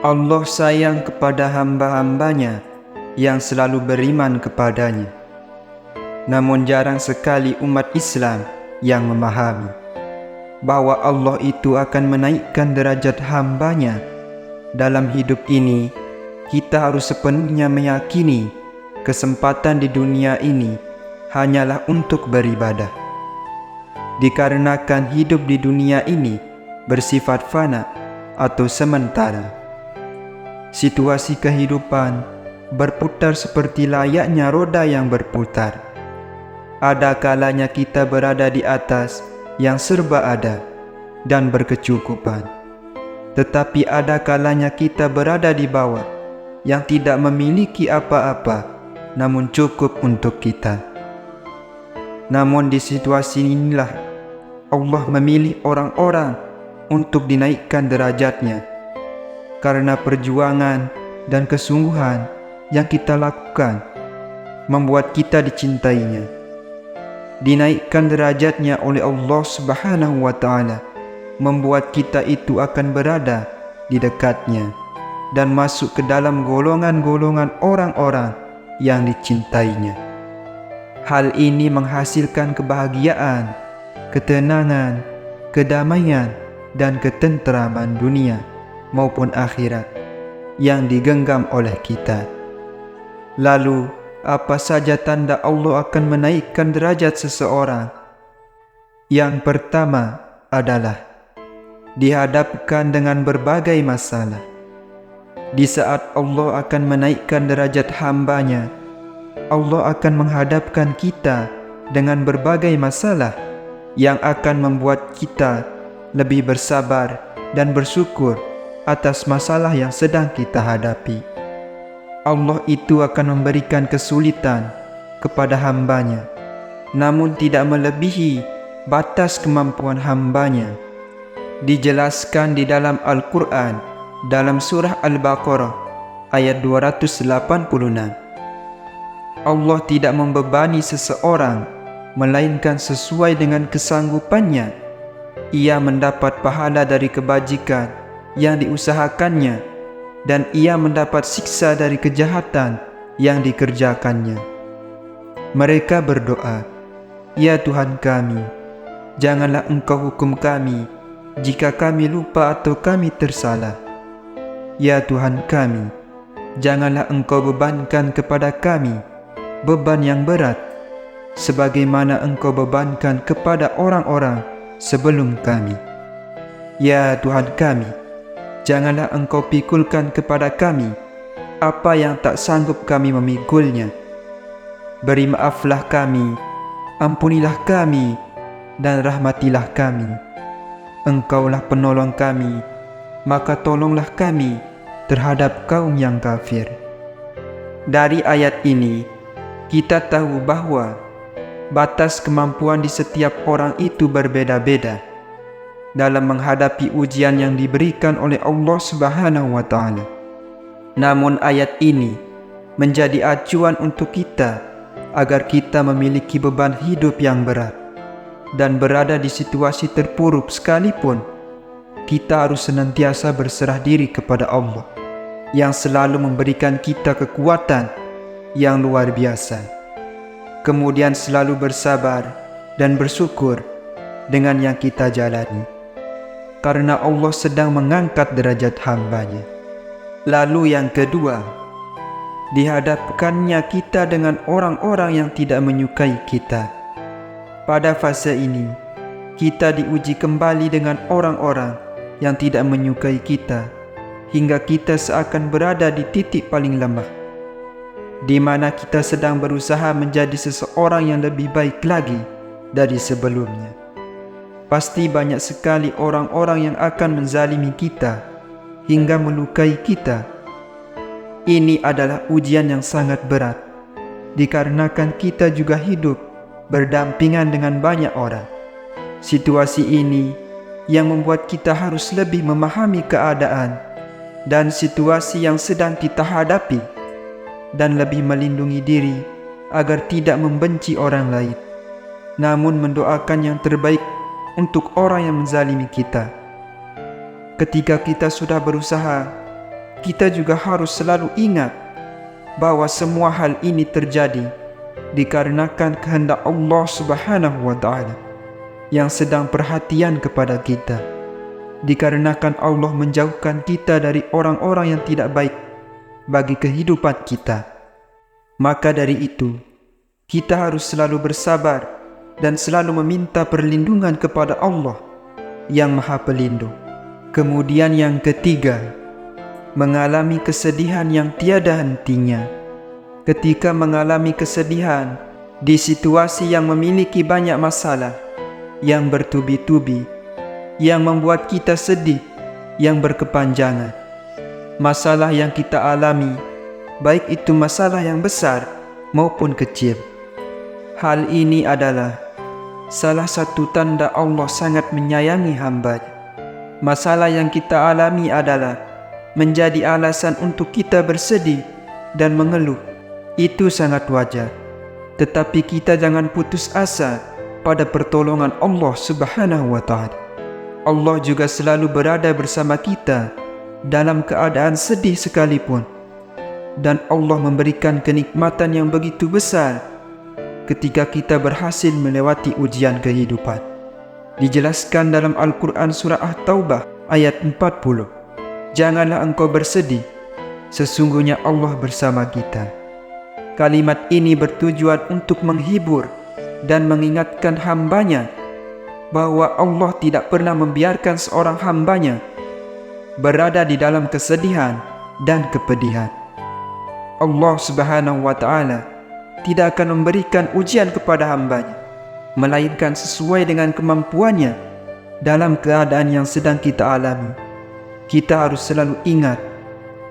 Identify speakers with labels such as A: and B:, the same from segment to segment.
A: Allah sayang kepada hamba-hambanya yang selalu beriman kepadanya. Namun jarang sekali umat Islam yang memahami bahwa Allah itu akan menaikkan derajat hambanya. Dalam hidup ini, kita harus sepenuhnya meyakini kesempatan di dunia ini hanyalah untuk beribadah. Dikarenakan hidup di dunia ini bersifat fana atau sementara. Situasi kehidupan berputar seperti layaknya roda yang berputar. Ada kalanya kita berada di atas yang serba ada dan berkecukupan. Tetapi ada kalanya kita berada di bawah yang tidak memiliki apa-apa, namun cukup untuk kita. Namun di situasi inilah Allah memilih orang-orang untuk dinaikkan derajatnya. Karena perjuangan dan kesungguhan yang kita lakukan membuat kita dicintainya. Dinaikkan derajatnya oleh Allah Subhanahu wa Ta'ala membuat kita itu akan berada di dekatnya dan masuk ke dalam golongan-golongan orang-orang yang dicintainya. Hal ini menghasilkan kebahagiaan, ketenangan, kedamaian, dan ketenteraman dunia maupun akhirat yang digenggam oleh kita. Lalu, apa saja tanda Allah akan menaikkan derajat seseorang? Yang pertama adalah dihadapkan dengan berbagai masalah. Di saat Allah akan menaikkan derajat hambanya, Allah akan menghadapkan kita dengan berbagai masalah yang akan membuat kita lebih bersabar dan bersyukur atas masalah yang sedang kita hadapi. Allah itu akan memberikan kesulitan kepada hambanya, namun tidak melebihi batas kemampuan hambanya. Dijelaskan di dalam Al-Quran dalam surah Al-Baqarah ayat 286. Allah tidak membebani seseorang melainkan sesuai dengan kesanggupannya. Ia mendapat pahala dari kebajikan yang diusahakannya, dan ia mendapat siksa dari kejahatan yang dikerjakannya. Mereka berdoa, "Ya Tuhan kami, janganlah Engkau hukum kami jika kami lupa atau kami tersalah. Ya Tuhan kami, janganlah Engkau bebankan kepada kami beban yang berat, sebagaimana Engkau bebankan kepada orang-orang sebelum kami. Ya Tuhan kami, janganlah Engkau pikulkan kepada kami apa yang tak sanggup kami memikulnya. Beri maaflah kami, ampunilah kami, dan rahmatilah kami. Engkaulah penolong kami, maka tolonglah kami terhadap kaum yang kafir." Dari ayat ini, kita tahu bahwa batas kemampuan di setiap orang itu berbeda-beda dalam menghadapi ujian yang diberikan oleh Allah Subhanahu wa Ta'ala. Namun ayat ini menjadi acuan untuk kita agar kita memiliki beban hidup yang berat dan berada di situasi terpuruk sekalipun, kita harus senantiasa berserah diri kepada Allah yang selalu memberikan kita kekuatan yang luar biasa. Kemudian selalu bersabar dan bersyukur dengan yang kita jalani, karena Allah sedang mengangkat derajat hambanya. Lalu yang kedua, dihadapkannya kita dengan orang-orang yang tidak menyukai kita. Pada fase ini, kita diuji kembali dengan orang-orang yang tidak menyukai kita, hingga kita seakan berada di titik paling lemah, di mana kita sedang berusaha menjadi seseorang yang lebih baik lagi dari sebelumnya. Pasti banyak sekali orang-orang yang akan menzalimi kita hingga melukai kita. Ini adalah ujian yang sangat berat, dikarenakan kita juga hidup berdampingan dengan banyak orang. Situasi ini yang membuat kita harus lebih memahami keadaan dan situasi yang sedang kita hadapi dan lebih melindungi diri agar tidak membenci orang lain, namun mendoakan yang terbaik untuk orang yang menzalimi kita. Ketika kita sudah berusaha, kita juga harus selalu ingat bahwa semua hal ini terjadi dikarenakan kehendak Allah Subhanahu wa Ta'ala yang sedang perhatian kepada kita, dikarenakan Allah menjauhkan kita dari orang-orang yang tidak baik bagi kehidupan kita. Maka dari itu, kita harus selalu bersabar dan selalu meminta perlindungan kepada Allah yang Maha Pelindung. Kemudian yang ketiga, mengalami kesedihan yang tiada hentinya. Ketika mengalami kesedihan di situasi yang memiliki banyak masalah yang bertubi-tubi, yang membuat kita sedih, yang berkepanjangan. Masalah yang kita alami, baik itu masalah yang besar maupun kecil. Hal ini adalah salah satu tanda Allah sangat menyayangi hamba-Nya. Masalah yang kita alami adalah menjadi alasan untuk kita bersedih dan mengeluh. Itu sangat wajar. Tetapi kita jangan putus asa pada pertolongan Allah Subhanahu wa Ta'ala. Allah juga selalu berada bersama kita dalam keadaan sedih sekalipun. Dan Allah memberikan kenikmatan yang begitu besar ketika kita berhasil melewati ujian kehidupan. Dijelaskan dalam Al-Quran surah At-Taubah ayat 40. Janganlah engkau bersedih, sesungguhnya Allah bersama kita. Kalimat ini bertujuan untuk menghibur dan mengingatkan hamba-Nya bahwa Allah tidak pernah membiarkan seorang hamba-Nya berada di dalam kesedihan dan kepedihan. Allah Subhanahu wa Ta'ala tidak akan memberikan ujian kepada hamba-Nya, melainkan sesuai dengan kemampuannya dalam keadaan yang sedang kita alami. Kita harus selalu ingat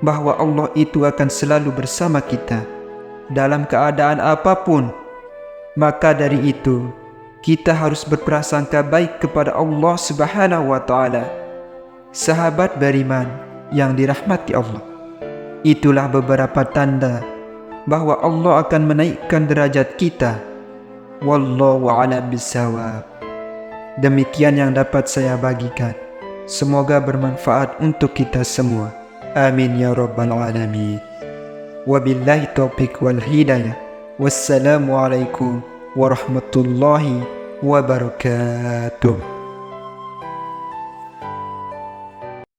A: bahwa Allah itu akan selalu bersama kita dalam keadaan apapun. Maka dari itu, kita harus berprasangka baik kepada Allah Subhanahu wa Ta'ala. Sahabat beriman yang dirahmati Allah, itulah beberapa tanda bahwa Allah akan menaikkan derajat kita. Wallahu a'lam bishawab. Demikian yang dapat saya bagikan. Semoga bermanfaat untuk kita semua. Amin ya rabbal alamin. Wabillahi taufiq wal hidayah. Wassalamualaikum warahmatullahi wabarakatuh.